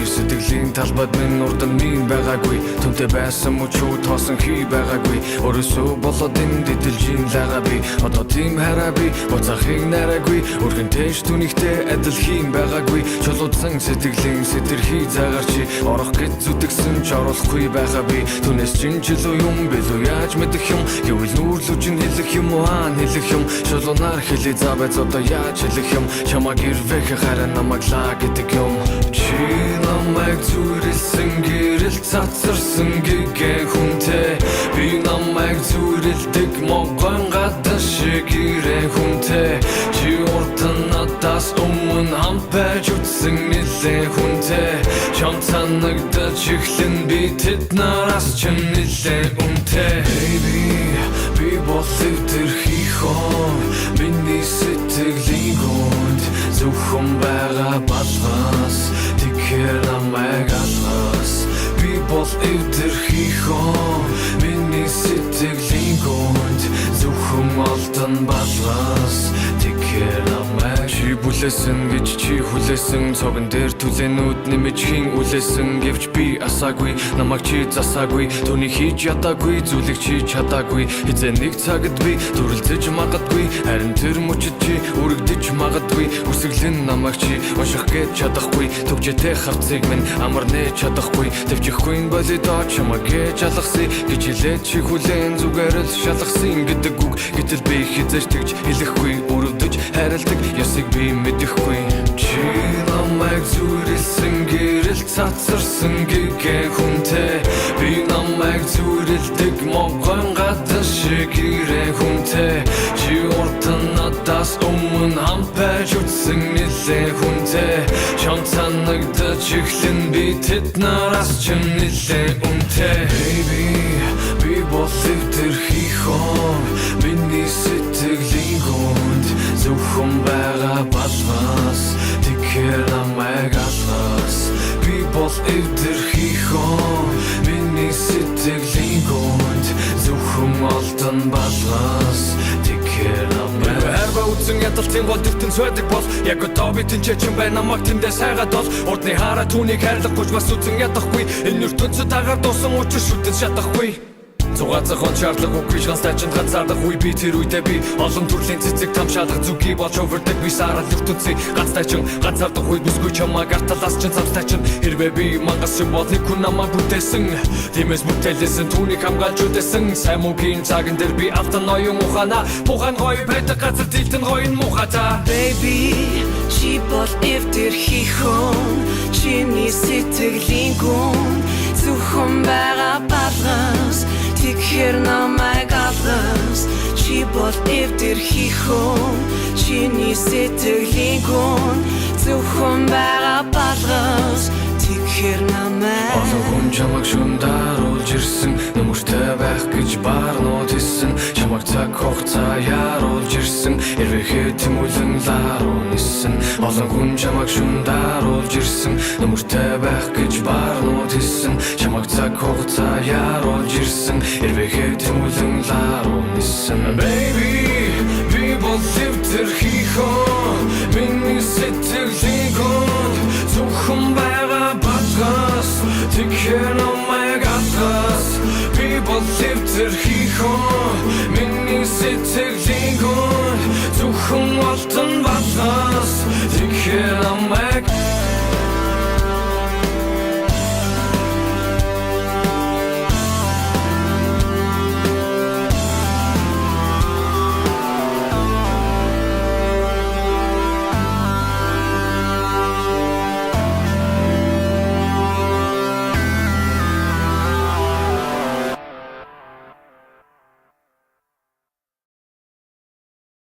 сэтгэлийн талбайд минь урд нь минь байгаагүй түнтэй байсан мөчөө тоосон хий байгаагүй өөрөөсөө болоод энд идэлжин лагаа би одоо тийм хараа би буцахыг нараагүй өргөн тэш түнийхтэй адил хийм байгаагүй чулуудсан сэтгэлийн сэтэрхий загарчи орох гэж зүтгсэн ч оруулахгүй байгаа би түнэс чин чилүү юм билүү яаж мэдэх юм гэвэл нүүрлүү чин хэлэх юм уу хаан хэлэх юм шулуунаар хэлээ забай одоо яаж хэлэх юм чамаг ирвэх хараа намайг лаа гэдэг юм чи намайг зүрэлсэн гэрэл цацарсан гэгээ хүнтэй би намайг зүрэлдэг могон гадаа шиг ирэн хүнтэй чи урдан надаас өмнө хамт байж үтсэн нэлээ хүнтэй чам санагдаж эхлэн би тэд нараас ч нэлээ үнтэй baby би болов тэрхий хон миний сэтгэлийн гүнд зөвхөн байгаа балгаас тэгэхээр намайг алгаас би болов тэрхий хон миний сэтгэлийн гүнд зөвхөн олдон балгаас тэгэхээр намайг чи бүлээсэн гэж чи хүлээсэн цогон дээр түлэнүүд нэмэжхийн үлээсэн гэвч би асаагүй намайг чи засаагүй түүний хийж ядаагүй зүйлийг чи чадаагүй хизээ нэг цагт би дүрлзэж магадгүй харин тэр мөчөд чи үргэлдэж магадгүй үсэглэн намайг чи унших гэж чадахгүй төгжтэй хавцыг минь амар нээж чадахгүй төвчихгүй болидоо чамайг гэж алгасыг гэж хэлээд чи хүлээн зүгээр л шалгасан гэдэг үг гэтэл би хизээж тэгж хэлэхгүй өрөвдөж хайрладаг ясыг би мэдэхгүй чи намайг зүрэлсэн гэрэл цацарсан гэгээ хүнтэй би намайг зүрэлдэг могон гадаа шиг ирэн хүнтэй чи урдан надаас өмнө хамт байж үтсэн нэлээ хүнтэй чам санагдаж эхлэн би тэд нараас ч нэлээ үнтэй baby би болов тэрхий хон миний сэтгэлийн гүнд зөвхөн байгаа балгаас тэгэхээр намайг алгаас би болов тэрхий хон миний сэтгэлийн гүнд зөвхөн олдон балгаас тэгэхээр намайг харва үтсэн ядалтын гол дэвтэн сойдаг бол яг одоо би тэнцээч юм байна намайг тэндээс хайгаад бол урдны хараа түүнийг хайрлахгүй бас үтсэн ядахгүй энэ ертөнцид тагаар дуусан учир шүтэн шатахгүй Цугацах он шаардлагагүй ганцтай чинь ганцаардах үе би тэр үедээ би олон төрлийн цэцэг тамшаалах зүгий болж overдэг би сарал ертөнцийн ганцтай чинь ганцаардах үе бүсгүй чамайг арталаас чинь цамцтай чинь хэрвээ би мангас юм бол нэг хүн намайг бүтээсэн тиймээс бүтээлсэн түүнийг хамгаалж үдээсэн сайн мөгийн цаган дээр би автан ноён ухаана бухан гоё байдаг газар дилтэн гоён мухата baby чи бол эвдэрхий хон чиний сэтгэлийн гүн зөвхөн байгаа балгаас тэгэхээр намайг алгаас чи бол эвдэрхий хон чиний сэтгэлийн гүн зөвхөн байгаа балгаас тэгэхээр намайг олон хүн чамайг шундаруулж ирсэн нөмөртэй байх гэж баарнууд хэлсэн чамайг цаг хугацаа яаруулж ирсэн эрвэхээ тэмүүлэн ларуу нисэн олон хүн чамайг шундаруулж ирсэн нөмөртэй байх гэж баарнууд хэлсэн чамайг цаг хугацаа яаруулж ирсэн эрвэхээ тэмүүлэн ларуу нисэн baby би болов тэрхий хон миний сэтгэлийн гүнд зөвхөн байгаа балгаас тэгэхээр намайг алгаас би болов тэрхий хон миний сэтгэлийн гүнд зөвхөн олдон балгаас